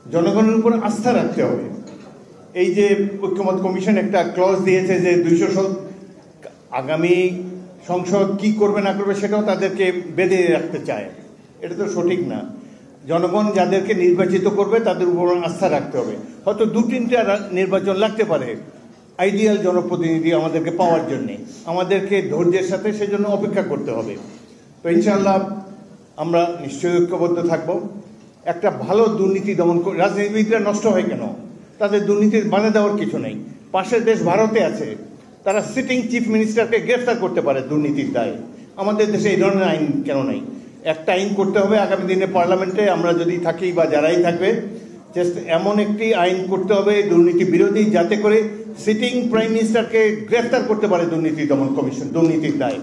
জনগণের উপর আস্থা রাখতে হবে। এই যে ঐক্যমত কমিশন একটা ক্লজ দিয়েছে যে 200 আগামী সংসদ কি করবে না করবে সেটাও তাদেরকে বেঁধে রাখতে চায়, এটা তো সঠিক না। জনগণ যাদেরকে নির্বাচিত করবে তাদের উপর আস্থা রাখতে হবে। হয়তো 2-3টা নির্বাচন লাগতে পারে আইডিয়াল জনপ্রতিনিধি আমাদেরকে পাওয়ার জন্যে, আমাদেরকে ধৈর্যের সাথে সেজন্য অপেক্ষা করতে হবে। তো ইনশাআল্লাহ আমরা নিশ্চয়ই ঐক্যবদ্ধ থাকব। একটা ভালো দুর্নীতি দমন, রাজনীতিবিদরা নষ্ট হয় কেন? তাদের দুর্নীতি বাধা দেওয়ার কিছু নেই। পাশের দেশ ভারতে আছে, তারা সিটিং চিফ মিনিস্টারকে গ্রেফতার করতে পারে দুর্নীতির দায়ে। আমাদের দেশে এই ধরনের আইন কেন নেই? একটা আইন করতে হবে আগামী দিনে পার্লামেন্টে, আমরা যদি থাকি বা যারাই থাকবে, জাস্ট এমন একটি আইন করতে হবে দুর্নীতি বিরোধী, যাতে করে সিটিং প্রাইম মিনিস্টারকে গ্রেফতার করতে পারে দুর্নীতি দমন কমিশন দুর্নীতির দায়ে।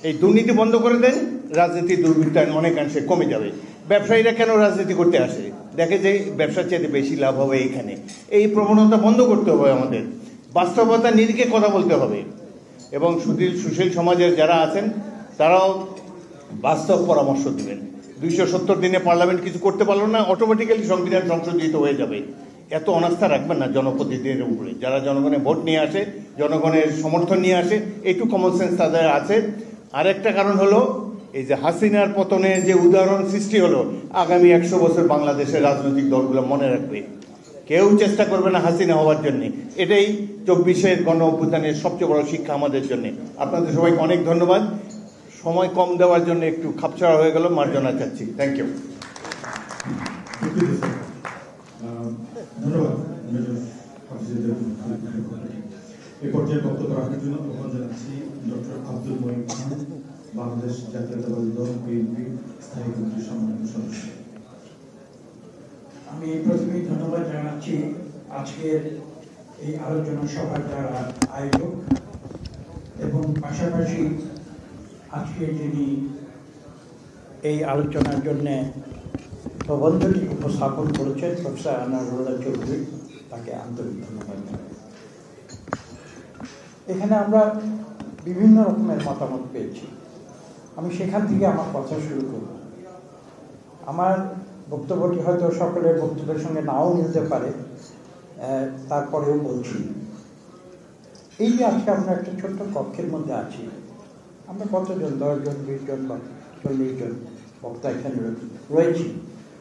এই দুর্নীতি বন্ধ করে দেন, রাজনীতির দুর্বৃত্তায়ন অনেকাংশে কমে যাবে। ব্যবসায়ীরা কেন রাজনীতি করতে আসে? দেখে যে ব্যবসার চাইতে বেশি লাভ হবে এইখানে। এই প্রবণতা বন্ধ করতে হবে আমাদের, বাস্তবতা নিরিখে কথা বলতে হবে। এবং সুশীল সমাজের যারা আছেন তারাও বাস্তব পরামর্শ দেবেন। 270 দিনে পার্লামেন্ট কিছু করতে পারলো না, অটোমেটিক্যালি সংবিধান সংশোধিত হয়ে যাবে। এত অনাস্থা রাখবেন না জনপ্রতিনিধিদের উপরে। যারা জনগণের ভোট নিয়ে আসে, জনগণের সমর্থন নিয়ে আসে, একটু কমন সেন্স তাদের আছে। আরেকটা কারণ হলো এই যে হাসিনার পতনের যে উদাহরণ সৃষ্টি হলো, আগামী 100 বছর বাংলাদেশের রাজনৈতিক দলগুলো মনে রাখবে। কেউ চেষ্টা করবে না হাসিনা হওয়ার জন্য। এটাই 24-এর গণ অভ্যুত্থানের সবচেয়ে বড় শিক্ষা আমাদের জন্য। আপনাদের সবাইকে অনেক ধন্যবাদ। সময় কম দেওয়ার জন্য একটু খাপছাড়া হয়ে গেল, মার্জনা চাচ্ছি। Thank you. ধন্যবাদ। এই পর্যায়ে বক্তব্য রাখার জন্য আহ্বান জানাচ্ছি ডক্টর আব্দুল মঈন খান, বাংলাদেশ জাতীয়তাবাদী দল বিএনপি স্থায়ী কমিটির সম্মানিত সদস্য। আমি প্রথমেই ধন্যবাদ জানাচ্ছি আজকের এই আলোচনা সভার যারা আয়োজক, এবং পাশাপাশি আজকে যিনি এই আলোচনার জন্য প্রবন্ধটি উপস্থাপন করেছেন প্রফেসর আনোয়ারুল্লাহ চৌধুরী, তাকে আন্তরিক ধন্যবাদ জানাই। এখানে আমরা বিভিন্ন রকমের মতামত পেয়েছি। আমি সেখান থেকে আমার কথা শুরু করব। আমার বক্তব্যটি হয়তো সকলের বক্তব্যের সঙ্গে নাও মিলতে পারে, তারপরেও বলছি। এই যে আজকে আমরা একটা ছোট্ট কক্ষের মধ্যে আছি, আমরা কতজন, 10 জন, 20 জন বা 40 জন বক্তা এখানে রয়েছি।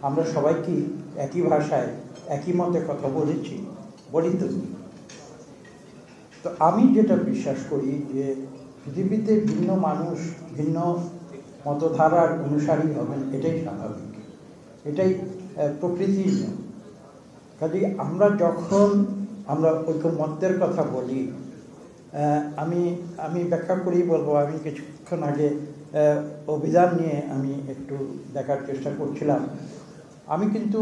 আমরা সবাই কি একই ভাষায় একই মতে কথা বলেছি? বলি তো। তো আমি যেটা বিশ্বাস করি যে পৃথিবীতে ভিন্ন মানুষ ভিন্ন মতধারার অনুসারী হবেন, এটাই স্বাভাবিক, এটাই প্রকৃতির নিয়ম। কাজে আমরা ঐক্যমত্যের কথা বলি, আমি ব্যাখ্যা করেই বলবো। আমি কিছুক্ষণ আগে অভিধান নিয়ে আমি একটু দেখার চেষ্টা করছিলাম। আমি কিন্তু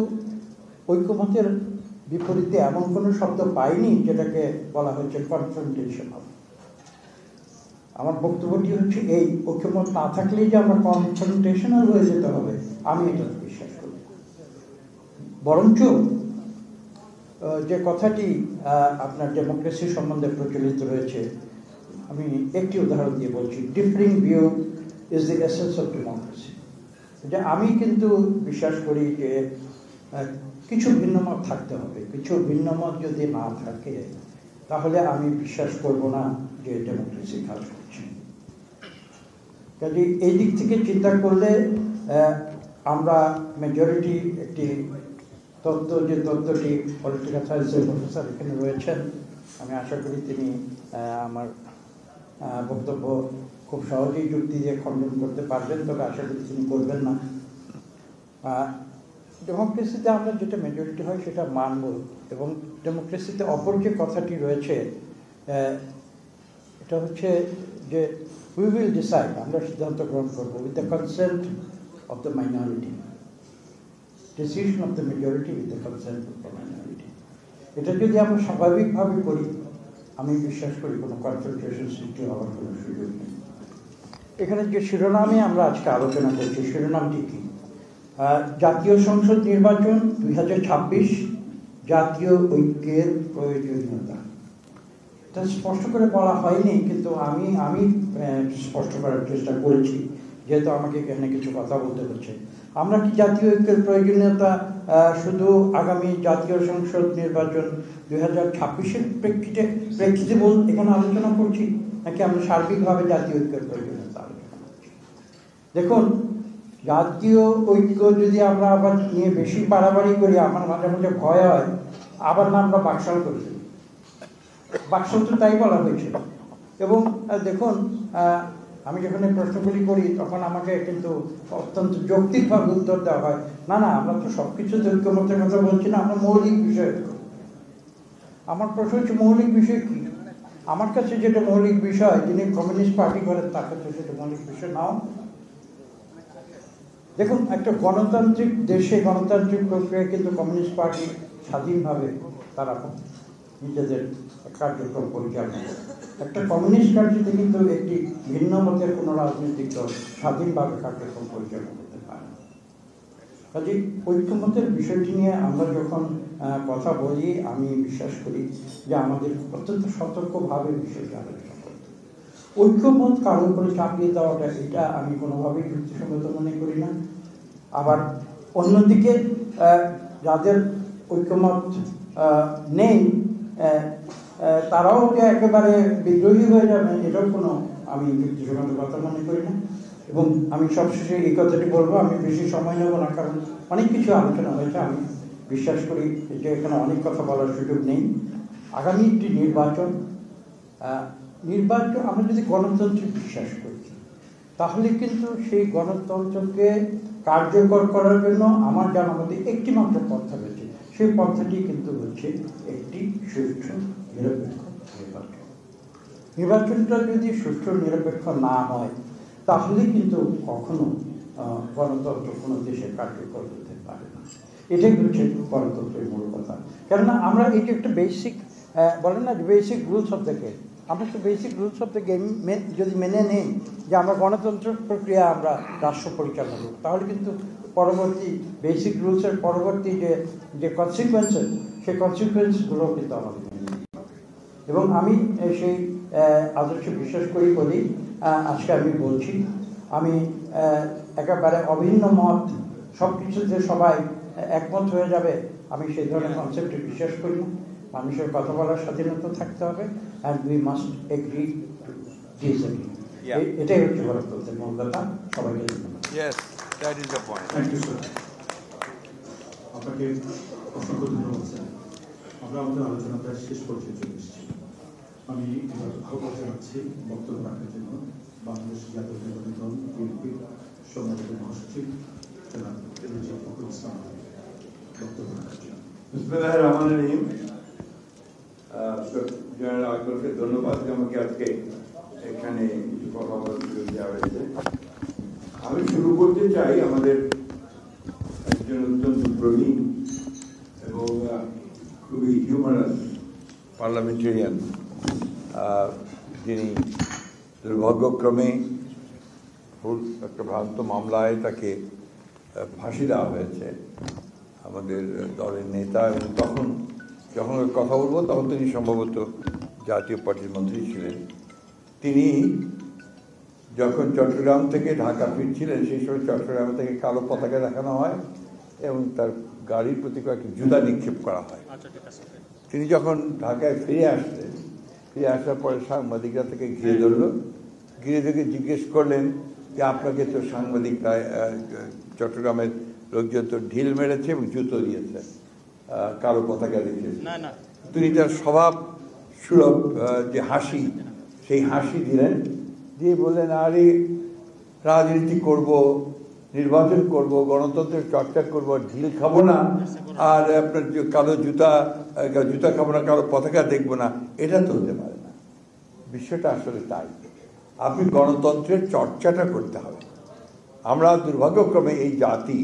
ঐক্যমতের বিপরীতে এমন কোনো শব্দ পাইনি যেটাকে বলা হয়েছে কনফ্রন্টেশনাল। আমার বক্তব্যটি হচ্ছে এই, ঐক্যমত না থাকলেই যে আমরা কনফ্রন্টেশনাল হয়ে যেতে হবে, আমি এটা বিশ্বাস করি। বরঞ্চ যে কথাটি আপনার ডেমোক্রেসি সম্বন্ধে প্রচলিত রয়েছে, আমি একটি উদাহরণ দিয়ে বলছি। Differing view is the essence of democracy. যে আমি কিন্তু বিশ্বাস করি যে কিছু ভিন্নমত থাকতে হবে। কিছু ভিন্নমত যদি না থাকে তাহলে আমি বিশ্বাস করব না যে ডেমোক্রেসি কাজ করছে। কাজে এই দিক থেকে চিন্তা করলে আমরা মেজরিটি একটি তত্ত্ব, যে তত্ত্বটি পলিটিক্যাল সায়েন্সের প্রফেসর এখানে রয়েছেন, আমি আশা করি তিনি আমার বক্তব্য খুব সহজেই যুক্তি দিয়ে খণ্ডন করতে পারবেন, তবে আশা করি তিনি করবেন না। ডেমোক্রেসিতে আমরা যেটা মেজরিটি হয় সেটা মানব, এবং ডেমোক্রেসিতে অপর যে কথাটি রয়েছে এটা হচ্ছে যে উই উইল ডিসাইড, আমরা সিদ্ধান্ত গ্রহণ করবো with the consent of the minority, decision of the majority with the consent of the minority. এটা যদি আমরা স্বাভাবিকভাবে করি, আমি বিশ্বাস করি কোনো কনফ্রন্টেশন সৃষ্টি হওয়ার কোনো সুযোগ নেই। এখানে যে শিরোনামে আমরা আজকে আলোচনা করছি, শিরোনামটি কি? জাতীয় সংসদ নির্বাচন 2026, জাতীয় ঐক্যের প্রয়োজনীয়তা। এটা স্পষ্ট করে বলা হয়নি, কিন্তু আমি স্পষ্ট করার চেষ্টা করেছি, যেহেতু আমাকে এখানে কিছু কথা বলতে হচ্ছে। আমরা কি জাতীয় ঐক্যের প্রয়োজনীয়তা শুধু আগামী জাতীয় সংসদ নির্বাচন 2026-এর প্রেক্ষিতে এখানে আলোচনা করছি, নাকি আমরা সার্বিকভাবে জাতীয় ঐক্যের প্রয়োজনীয়তা আলোচনা করছি? দেখুন, জাতীয় ঐক্য যদি আমরা আবার নিয়ে বেশি বাড়াবাড়ি করি, আমার মাঝে মাঝে ভয় হয় আবার না আমরা বাকশাল করছি। বাকশাল তো তাই বলা হয়েছিল। এবং দেখুন, আমি যখন এই প্রশ্নগুলি করি তখন আমাকে কিন্তু অত্যন্ত যৌক্তিকভাবে উত্তর দেওয়া হয়, না না, আমরা তো সব কিছু ঐক্যমতের কথা বলছি না, আমরা মৌলিক বিষয়। আমার প্রশ্ন হচ্ছে মৌলিক বিষয় কি? আমার কাছে যেটা মৌলিক বিষয়, যিনি কমিউনিস্ট পার্টি করেন তার কাছে সেটা মৌলিক বিষয় নাও। দেখুন, একটা গণতান্ত্রিক দেশে গণতান্ত্রিক প্রক্রিয়া কিন্তু কমিউনিস্ট পার্টি স্বাধীনভাবে তারা নিজেদের কার্যক্রম পরিচালনা করে। একটা কমিউনিস্ট কান্ট্রিতে কিন্তু একটি ভিন্ন মতের কোনো রাজনৈতিক দল স্বাধীনভাবে কার্যক্রম পরিচালনা করতে পারে না। কাজে ঐক্যমতের বিষয়টি নিয়ে আমরা যখন কথা বলি, আমি বিশ্বাস করি যে আমাদের অত্যন্ত সতর্কভাবে বিষয়টি আলোচনা করতে। ঐক্যমত কারো উপরে চাপিয়ে দেওয়াটা, এটা আমি কোনোভাবেই যুক্তিসঙ্গত মনে করি না। আবার অন্যদিকে যাদের ঐক্যমত নেই তারাও যে একেবারে বিদ্রোহী হয়ে যাবে, এটাও কোনো আমি যুক্তিসঙ্গত কথা মনে করি না। এবং আমি সবশেষে এই কথাটি বলবো, আমি বেশি সময় নেব না, কারণ অনেক কিছু আলোচনা হয়েছে। আমি বিশ্বাস করি যে এখানে অনেক কথা বলার সুযোগ নেই। আগামী একটি নির্বাচন, আমরা যদি গণতন্ত্রে বিশ্বাস করি, তাহলে কিন্তু সেই গণতন্ত্রকে কার্যকর করার জন্য আমার জানা মতে একটি মাত্র পন্থা রয়েছে। সেই পন্থাটি কিন্তু হচ্ছে একটি সুষ্ঠু নিরপেক্ষ নির্বাচন। নির্বাচনটা যদি সুষ্ঠু নিরপেক্ষ না হয়, তাহলে কিন্তু কখনো গণতন্ত্র কোনো দেশে কার্যকর হতে পারে না। এটাই হচ্ছে গণতন্ত্রের মূল কথা। কেননা আমরা এই যে একটা বেসিক বলেন না, basic rules of the game, আমরা তো basic rules of the game যদি মেনে নেই যে আমরা গণতন্ত্র প্রক্রিয়া আমরা রাষ্ট্র পরিচালনা করব, তাহলে কিন্তু পরবর্তী বেসিক রুলসের পরবর্তী যে কনসিকুয়েন্সেস, সেই কনসিকুয়েন্সগুলো কিন্তু আমাদের এবং আমি সেই আদর্শে বিশ্বাস করি বলি আজকে আমি বলছি, আমি একেবারে অভিন্ন মত, সব কিছুতে সবাই একমত হয়ে যাবে, আমি সেই ধরনের কনসেপ্টে বিশ্বাস করি না। মানুষের কথা বলার স্বাধীনতা থাকতে হবে, and we must agree to disagree. এটাই হচ্ছে গণতন্ত্রের মূল কথা। সবাইকে ধন্যবাদ। Yes, that is the point. Thank you sir, আপনাকে অসংখ্য ধন্যবাদ স্যার। আমরা আমাদের আলোচনা প্রায় শেষ পর্যায়ে চলে এসেছি। আমি এবার আহ্বান জানাচ্ছি বক্তব্য রাখার জন্য বাংলাদেশ জাতীয়তাবাদী দল বিএনপির সম্মানিত মহাসচিব জনাব মির্জা ফখরুল ইসলাম বক্তব্য রাখার জন্য। বিসমিল্লাহির রহমানির রহিম। জেনারেল আকবরকে ধন্যবাদ যে আমাকে আজকে এখানে কিছু কথা বলার সুযোগ দেওয়া হয়েছে। আমি শুরু করতে চাই আমাদের একজন অত্যন্ত প্রবীণ এবং খুবই হিউমারাস পার্লামেন্টেরিয়ান, যিনি দুর্ভাগ্যক্রমে একটা ভ্রান্ত মামলায় তাকে ফাঁসি দেওয়া হয়েছে, আমাদের দলের নেতা। এবং তখন যখন কথা বলবো তখন তিনি সম্ভবত জাতীয় পার্টির মন্ত্রী ছিলেন। তিনি যখন চট্টগ্রাম থেকে ঢাকা ফিরছিলেন, সেই সময় চট্টগ্রাম থেকে কালো পতাকা দেখানো হয় এবং তার গাড়ির প্রতি কয়েকটি জুতা নিক্ষেপ করা হয়। তিনি যখন ঢাকায় ফিরে আসলেন, ফিরে আসার পরে সাংবাদিকরা থেকে ঘিরে ধরল, ঘিরে থেকে জিজ্ঞেস করলেন যে আপনাকে তো সাংবাদিকরা চট্টগ্রামের লোকজন তো ঢিল মেরেছে এবং জুতো দিয়েছে, কালো পতাকা দেখিয়েছে। তিনি তার স্বভাব সুলভ যে হাসি, সেই হাসি দিলেন, দিয়ে বললেন আরে রাজনীতি করব, নির্বাচন করব, গণতন্ত্রের চর্চা করব, ঢিল খাবো না, আর আপনার কালো জুতা খাবো না, কালো পতাকা দেখবো না, এটা তো হতে পারে না। বিষয়টা আসলে তাই। আপনি গণতন্ত্রের চর্চাটা করতে হবে। আমরা দুর্ভাগ্যক্রমে এই জাতি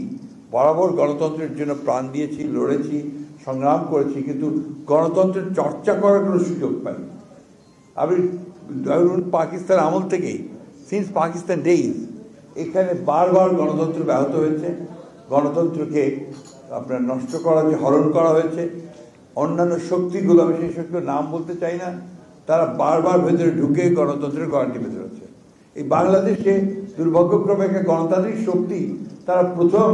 বরাবর গণতন্ত্রের জন্য প্রাণ দিয়েছি, লড়েছি, সংগ্রাম করেছি, কিন্তু গণতন্ত্রের চর্চা করার কোনো সুযোগ পাই। আপনি ধরুন পাকিস্তান আমল থেকেই, সিন্স পাকিস্তান ডেইজ, এখানে বারবার গণতন্ত্র ব্যাহত হয়েছে, গণতন্ত্রকে আপনার নষ্ট করা হয়েছে, হরণ করা হয়েছে। অন্যান্য শক্তিগুলো, আমি সেই শক্তির নাম বলতে চাই না, তারা বারবার ভেতরে ঢুকে গণতন্ত্রের গ্যারান্টি ভেতরে আছে। এই বাংলাদেশে দুর্ভাগ্যক্রমে একটা গণতান্ত্রিক শক্তি তারা প্রথম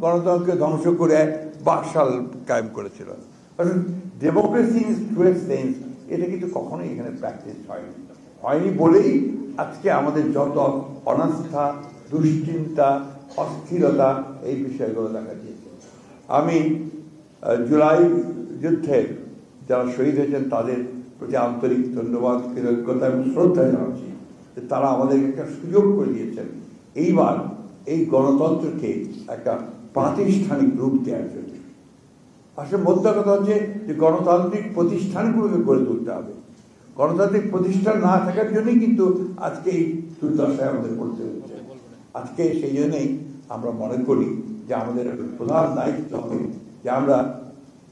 গণতন্ত্রকে ধ্বংস করে বাকশাল কায়েম করেছিল। ডেমোক্রেসি ইন ট্রুয়েস্ট সেন্স এটা কিন্তু কখনোই এখানে প্র্যাকটিস হয়নি বলেই আজকে আমাদের যত অনাস্থা, দুশ্চিন্তা, অস্থিরতা এই বিষয়গুলো দেখা দিয়েছে। আমি জুলাই যুদ্ধের যারা শহীদ হয়েছেন তাদের প্রতি আন্তরিক ধন্যবাদ, কৃতজ্ঞতা এবং শ্রদ্ধা জানাচ্ছি যে তারা আমাদেরকে একটা সুযোগ করে দিয়েছেন এইবার এই গণতন্ত্রকে একটা প্রাতিষ্ঠানিক রূপ দেওয়ার জন্য। আসলে মোদ্দা কথা হচ্ছে যে গণতান্ত্রিক প্রতিষ্ঠানগুলোকে গড়ে তুলতে হবে। গণতান্ত্রিক প্রতিষ্ঠান না থাকার জন্যই কিন্তু আজকে এই দুর্দশায় আমাদের পড়তে হচ্ছে। আজকে সেই জন্যই আমরা মনে করি যে আমাদের প্রধান দায়িত্ব হবে যে আমরা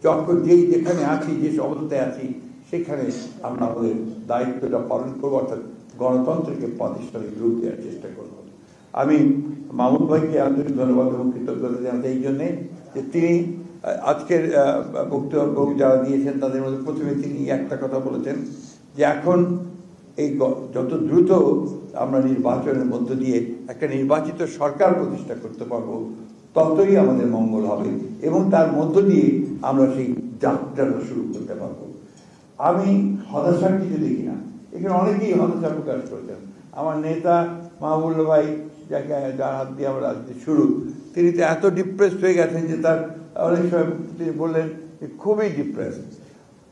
যখন যেখানে আছি, যে অবস্থায় আছি, সেখানে আমরা আমাদের দায়িত্বটা পালন করবো, অর্থাৎ গণতন্ত্রকে প্রাতিষ্ঠানিক রূপ দেওয়ার চেষ্টা করব। আমি মামুন ভাইকে আন্তরিক ধন্যবাদ এবং কৃতজ্ঞতা জানাতে এই জন্যে যে তিনি আজকের বক্তব্য যারা দিয়েছেন তাদের মধ্যে প্রথমে তিনি একটা কথা বলেছেন যে এখন এই যত দ্রুত আমরা নির্বাচনের মধ্য দিয়ে একটা নির্বাচিত সরকার প্রতিষ্ঠা করতে পারবো ততই আমাদের মঙ্গল হবে এবং তার মধ্য দিয়ে আমরা সেই যাত্রাটা শুরু করতে পারবো। আমি হতাশার কিছু দেখি না, এখানে অনেকেই হতাশা প্রকাশ করেছেন। আমার নেতা মাহবুবুল্লাহ ভাই, যাকে যার হাত দিয়ে আমরা রাজনীতি শুরু, তিনি তো এত ডিপ্রেসড হয়ে গেছেন যে তার অনেক সময় তিনি বললেন যে খুবই ডিপ্রেসড।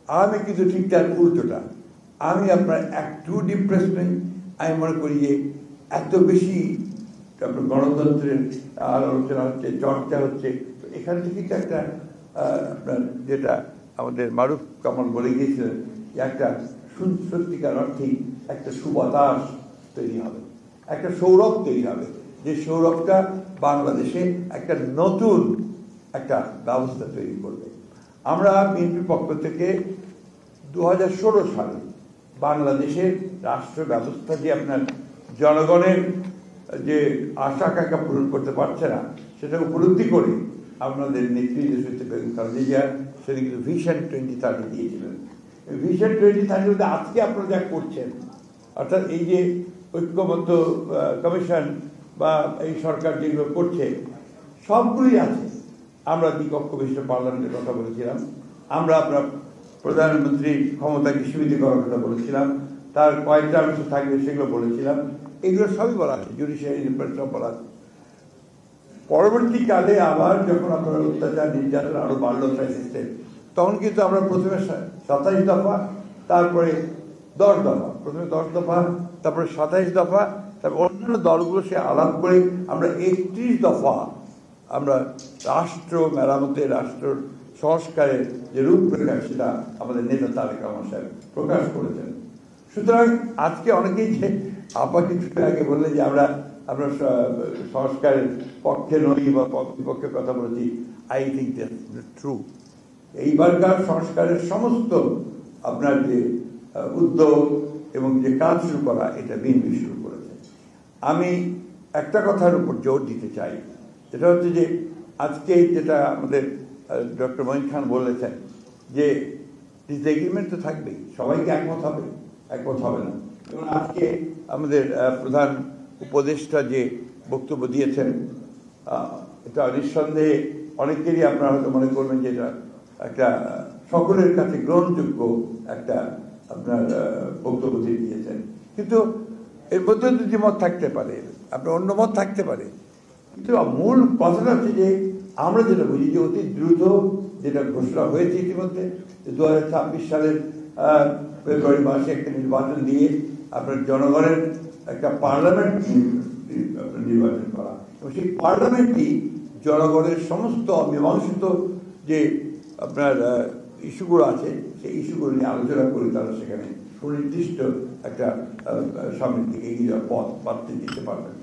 আমি কিন্তু ঠিক তার উল্টোটা, আমি আপনার একটু ডিপ্রেস নেই। আমি মনে করি যে এত বেশি তারপর গণতন্ত্রের আলোচনা হচ্ছে, চর্চা হচ্ছে, এখান থেকে তো একটা আপনার যেটা আমাদের মারুফ কামাল বলে গিয়েছিলেন যে একটা সত্যিকার অর্থেই একটা সুবাতাস তৈরি হবে, একটা সৌরভ তৈরি হবে, যে সৌরভটা বাংলাদেশে একটা নতুন একটা ব্যবস্থা তৈরি করবে। আমরা বিএনপির পক্ষ থেকে 2016 সালে বাংলাদেশের রাষ্ট্র ব্যবস্থা যে আপনার জনগণের যে আশা আকাঙ্ক্ষা পূরণ করতে পারছে না সেটা উপলব্ধি করে আপনাদের নেত্রী দেশে বেগম খালেদা জিয়া সেটা কিন্তু ভিশন 2030 দিয়েছিলেন। ভিশন 2030 আজকে আপনারা যা করছেন, অর্থাৎ এই যে ঐক্যবদ্ধ কমিশন বা এই সরকার যেগুলো করছে সবগুলোই আছে। আমরা দ্বিকক্ষ বিশিষ্ট পার্লামেন্টের কথা বলেছিলাম, আমরা আপনার প্রধানমন্ত্রীর ক্ষমতাকে সীমিত করার কথা বলেছিলাম, তার কয়েকটা অংশ থাকবে সেগুলো বলেছিলাম, এগুলো সবই বলা আছে, জুডিশিয়ারি রিপোর্ট সব বলা আছে। পরবর্তীকালে আবার যখন আপনার অত্যাচার নির্যাতন আরো বাড়লো সিস্টেম, তখন কিন্তু আমরা প্রথমে 27 দফা, তারপরে 10 দফা, প্রথমে 10 দফা, তারপরে 27 দফা, তারপর অন্যান্য দলগুলো সে আলাপ করে আমরা 31 দফা আমরা রাষ্ট্র মেরামতে, রাষ্ট্র সংস্কারের যে রূপরেখা সেটা আমাদের নেতা তারেক রহমান সাহেব প্রকাশ করেছেন। সুতরাং আজকে অনেকেই যে আপা কিছু আগে বললেন যে আমরা সংস্কারের পক্ষে নই বা বিপক্ষে কথা বলেছি, আই থিঙ্ক দ্যাটস ট্রু। এইবারকার সংস্কারের সমস্ত আপনার যে উদ্যোগ এবং যে কাজ শুরু করা, এটা বিএনপি শুরু করেছে। আমি একটা কথার উপর জোর দিতে চাই, সেটা হচ্ছে যে আজকে যেটা আমাদের ডক্টর মঈন খান বলেছেন যে ডিসএগ্রিমেন্ট তো থাকবেই, সবাইকে একমত হবে, একমত হবে না। এবং আজকে আমাদের প্রধান উপদেষ্টা যে বক্তব্য দিয়েছেন, এটা নিঃসন্দেহে অনেকেরই আপনারা হয়তো মনে করবেন যে এটা একটা সকলের কাছে গ্রহণযোগ্য একটা আপনার বক্তব্য দিয়ে দিয়েছেন, কিন্তু এর মধ্যে দুটি মত থাকতে পারে, আপনার অন্য মত থাকতে পারে, কিন্তু মূল কথাটা হচ্ছে যে আমরা যেটা বুঝি যে অতি দ্রুত যেটা ঘোষণা হয়েছে ইতিমধ্যে 2026 সালের ফেব্রুয়ারি মাসে একটা নির্বাচন দিয়ে আপনার জনগণের একটা পার্লামেন্ট নির্বাচন করা, এবং সেই পার্লামেন্টই জনগণের সমস্ত অমীমাংসিত যে আপনার ইস্যুগুলো আছে সেই ইস্যুগুলো নিয়ে আলোচনা করে তারা সেখানে সুনির্দিষ্ট একটা সামনের দিকে এগিয়ে যাওয়ার পথ বাড়তে দিতে পারবেন।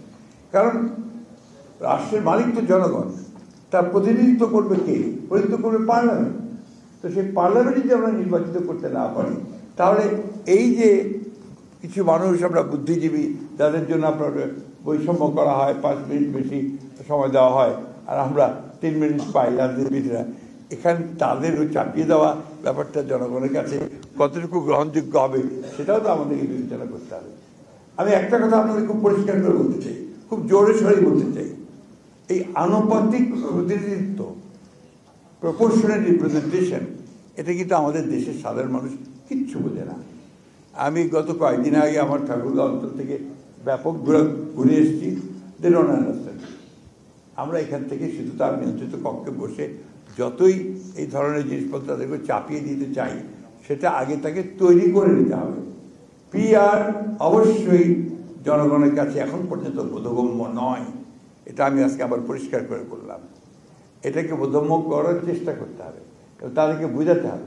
কারণ রাষ্ট্রের মালিক তো জনগণ, তার প্রতিনিধিত্ব করবে কে? প্রতিনিধিত্ব করবে পার্লামেন্ট। তো সেই পার্লামেন্টে যদি আমরা নির্বাচিত করতে না পারি, তাহলে এই যে কিছু মানুষ আমরা বুদ্ধিজীবী যাদের জন্য আপনার বৈষম্য করা হয়, 5 মিনিট বেশি সময় দেওয়া হয়, আর আমরা 3 মিনিট পাই রাজনীতিবিদরা, এখানে তাদেরও চাপিয়ে দেওয়া ব্যাপারটা জনগণের কাছে কতটুকু গ্রহণযোগ্য হবে সেটাও তো আমাদেরকে বিবেচনা করতে হবে। আমি একটা কথা আপনাদের খুব পরিষ্কার করে বলতে চাই, খুব জোরে সরে বলতে চাই, এই আনুপাতিক প্রতিনিধিত্ব, প্রপোর্শনাল রিপ্রেজেন্টেশন, এটা কিন্তু আমাদের দেশের সাধারণ মানুষ কিচ্ছু বোঝে না। আমি গত কয়েকদিন আগে আমার ঠাকুরগাঁও অঞ্চল থেকে ব্যাপক ঘুরে এসেছি, দে ডোন্ট আন্ডারস্ট্যান্ড। আমরা এখান থেকে শুধু তার নিয়ন্ত্রিত কক্ষে বসে যতই এই ধরনের জিনিসপত্র তাদেরকে চাপিয়ে দিতে চাই, সেটা আগে তাকে তৈরি করে নিতে হবে। পিআর অবশ্যই জনগণের কাছে এখন পর্যন্ত বোধগম্য নয়, এটা আমি আজকে আবার পরিষ্কার করে বললাম। এটাকে বোধগম্য করার চেষ্টা করতে হবে এবং তাদেরকে বোঝাতে হবে।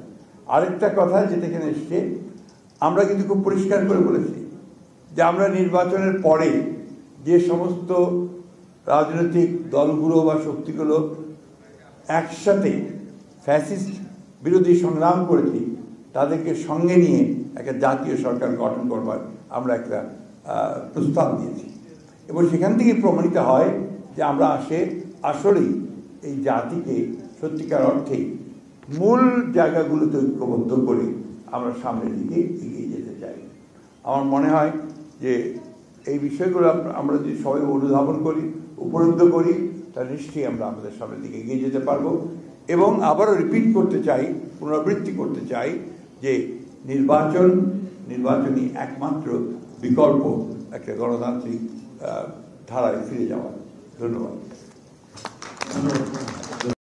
আরেকটা কথা যেটা এখানে এসছে, আমরা কিন্তু খুব পরিষ্কার করে বলেছি যে আমরা নির্বাচনের পরে যে সমস্ত রাজনৈতিক দলগুলো বা শক্তিগুলো একসাথে ফ্যাসিস্ট বিরোধী সংগ্রাম করেছি, তাদেরকে সঙ্গে নিয়ে একটা জাতীয় সরকার গঠন করবার আমরা একটা প্রস্তাব দিয়েছি এবং সেখান থেকে প্রমাণিত হয় যে আমরা আসলেই এই জাতিকে সত্যিকার অর্থে মূল জায়গাগুলোতে ঐক্যবদ্ধ করে আমরা সামনের দিকে এগিয়ে যেতে চাই। আমার মনে হয় যে এই বিষয়গুলো আমরা যদি সবাই অনুধাবন করি, উপলব্ধ করি, তাহলে নিশ্চয়ই আমরা আমাদের সামনের দিকে এগিয়ে যেতে পারবো। এবং আবারও রিপিট করতে চাই, পুনরাবৃত্তি করতে চাই যে নির্বাচনই একমাত্র বিকল্প একটা গণতান্ত্রিক ধারায় ফিরে যাওয়া। ধন্যবাদ।